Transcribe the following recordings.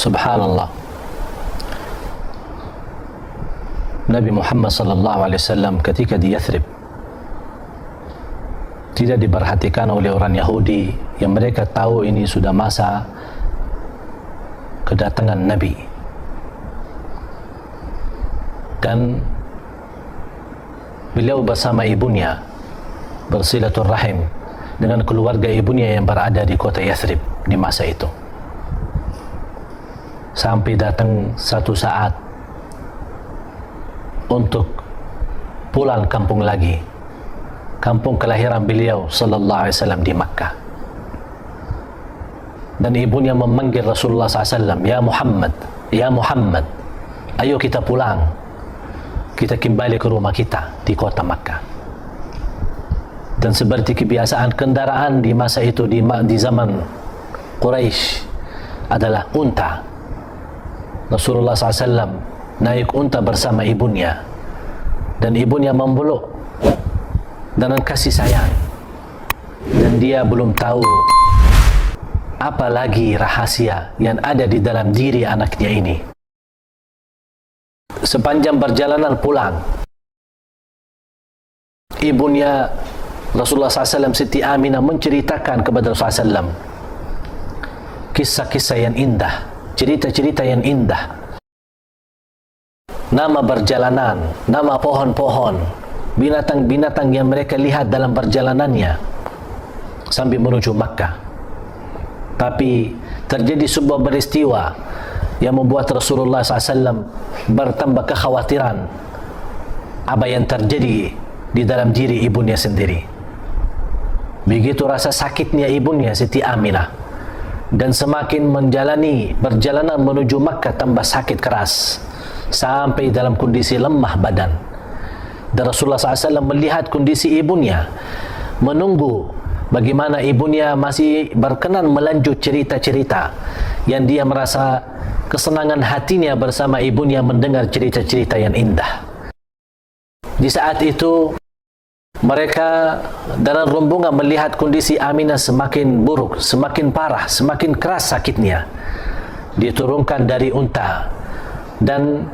Subhanallah. Nabi Muhammad sallallahu alaihi wasallam ketika di Yathrib tidak diperhatikan oleh orang Yahudi yang mereka tahu ini sudah masa kedatangan Nabi, dan beliau bersama ibunya bersilaturahim dengan keluarga ibunya yang berada di kota Yathrib di masa itu, sampai datang satu saat untuk pulang kampung lagi, kampung kelahiran beliau sallallahu alaihi wasallam di Makkah. Dan ibunya memanggil Rasulullah SAW, ya Muhammad, ya Muhammad, ayo kita pulang, kita kembali ke rumah kita di kota Makkah. Dan seperti kebiasaan kendaraan di masa itu, di zaman Quraisy adalah unta. Rasulullah SAW naik unta bersama ibunya, dan ibunya memeluk dengan kasih sayang, dan dia belum tahu apa lagi rahasia yang ada di dalam diri anaknya ini. Sepanjang perjalanan pulang, ibunya Rasulullah SAW, Siti Aminah, menceritakan kepada Rasulullah SAW kisah-kisah yang indah, cerita-cerita yang indah, nama perjalanan, nama pohon-pohon, binatang-binatang yang mereka lihat dalam perjalanannya sampai menuju Makkah. Tapi terjadi sebuah peristiwa yang membuat Rasulullah SAW bertambah kekhawatiran apa yang terjadi di dalam diri ibunya sendiri. Begitu rasa sakitnya ibunya Siti Aminah, dan semakin menjalani perjalanan menuju Makkah tambah sakit keras sampai dalam kondisi lemah badan. Dan Rasulullah SAW melihat kondisi ibunya, menunggu bagaimana ibunya masih berkenan melanjut cerita-cerita yang dia merasa kesenangan hatinya bersama ibunya mendengar cerita-cerita yang indah. Di saat itu mereka dalam rombongan melihat kondisi Aminah semakin buruk, semakin parah, semakin keras sakitnya. Diturunkan dari unta dan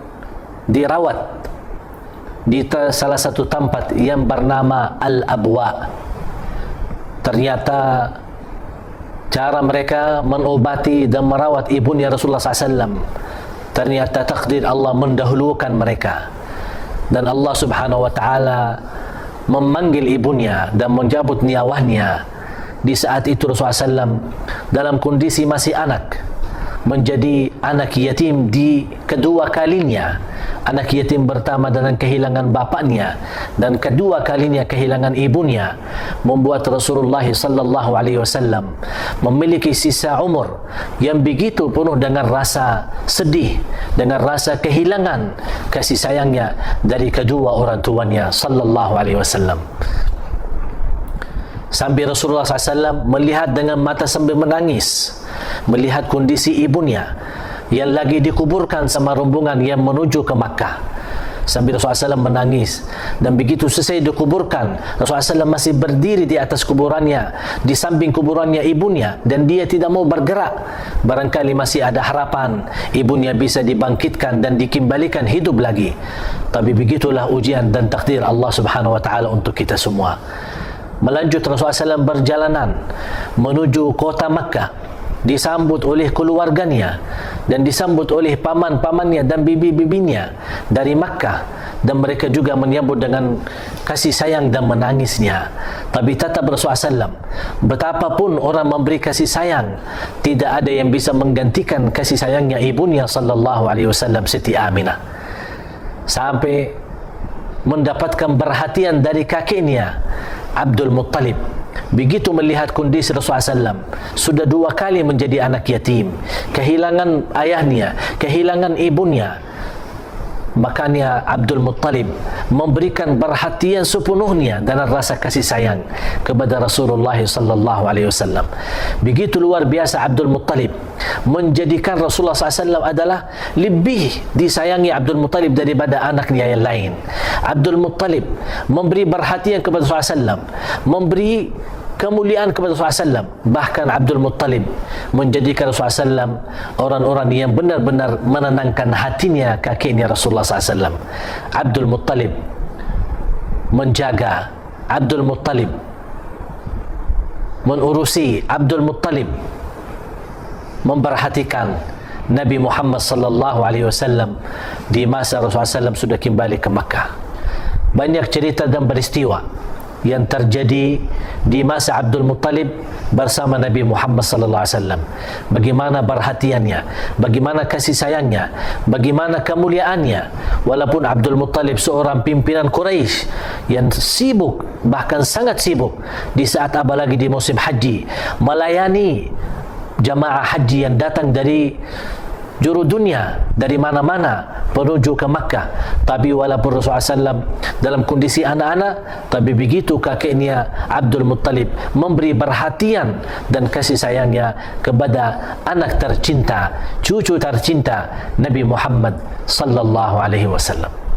dirawat di salah satu tempat yang bernama Al-Abwa. Ternyata cara mereka mengobati dan merawat ibunya Rasulullah SAW, ternyata takdir Allah mendahulukan mereka, dan Allah Subhanahu wa Ta'ala memanggil ibunya dan mencabut nyawanya. Di saat itu Rasulullah SAW dalam kondisi masih anak, menjadi anak yatim di kedua kalinya. Anak yatim pertama dengan kehilangan bapaknya, dan kedua kalinya kehilangan ibunya, membuat Rasulullah sallallahu alaihi wasallam memiliki sisa umur yang begitu penuh dengan rasa sedih, dengan rasa kehilangan kasih sayangnya dari kedua orang tuanya sallallahu alaihi wasallam. Sampai Rasulullah SAW melihat dengan mata sambil menangis, melihat kondisi ibunya yang lagi dikuburkan sama rombongan yang menuju ke Makkah. Sambil Rasulullah SAW menangis, dan begitu selesai dikuburkan, Rasulullah SAW masih berdiri di atas kuburannya, di samping kuburannya ibunya, dan dia tidak mau bergerak. Barangkali masih ada harapan ibunya bisa dibangkitkan dan dikembalikan hidup lagi. Tapi begitulah ujian dan takdir Allah Subhanahu wa Ta'ala untuk kita semua. Melanjut Rasulullah SAW perjalanan menuju kota Makkah, disambut oleh keluarganya dan disambut oleh paman-pamannya dan bibi-bibinya dari Makkah, dan mereka juga menyambut dengan kasih sayang dan menangisnya. Tapi tetap Rasulullah SAW, betapapun orang memberi kasih sayang, tidak ada yang bisa menggantikan kasih sayangnya ibunya sallallahu alaihi wasallam, Siti Aminah, sampai mendapatkan perhatian dari kakeknya Abdul Muttalib. Begitu melihat kondisi Rasulullah SAW, sudah 2 kali menjadi anak yatim, kehilangan ayahnya, kehilangan ibunya, makanya Abdul Muttalib memberikan perhatian sepenuhnya dan rasa kasih sayang kepada Rasulullah sallallahu alaihi wasallam. Begitu luar biasa Abdul Muttalib menjadikan Rasulullah SAW adalah lebih disayangi Abdul Muttalib daripada anaknya yang lain. Abdul Muttalib memberi perhatian kepada Rasulullah SAW, memberi kemuliaan kepada Rasulullah SAW. Bahkan Abdul Muttalib menjadikan Rasulullah SAW orang-orang yang benar-benar menenangkan hatinya kakeknya Rasulullah SAW. Abdul Muttalib menjaga, Abdul Muttalib menurusi, Abdul Muttalib memperhatikan Nabi Muhammad sallallahu alaihi wasallam di masa Rasulullah SAW sudah kembali ke Makkah. Banyak cerita dan peristiwa yang terjadi di masa Abdul Muttalib bersama Nabi Muhammad sallallahu alaihi wasallam. Bagaimana perhatiannya, bagaimana kasih sayangnya, bagaimana kemuliaannya. Walaupun Abdul Muttalib seorang pimpinan Quraisy yang sibuk, bahkan sangat sibuk di saat apalagi di musim haji, melayani jamaah haji yang datang dari juru dunia, dari mana-mana menuju ke Makkah. Tapi walaupun Rasulullah SAW dalam kondisi anak-anak, tapi begitu kakeknya Abdul Muttalib memberi perhatian dan kasih sayangnya kepada anak tercinta, cucu tercinta Nabi Muhammad sallallahu alaihi wasallam.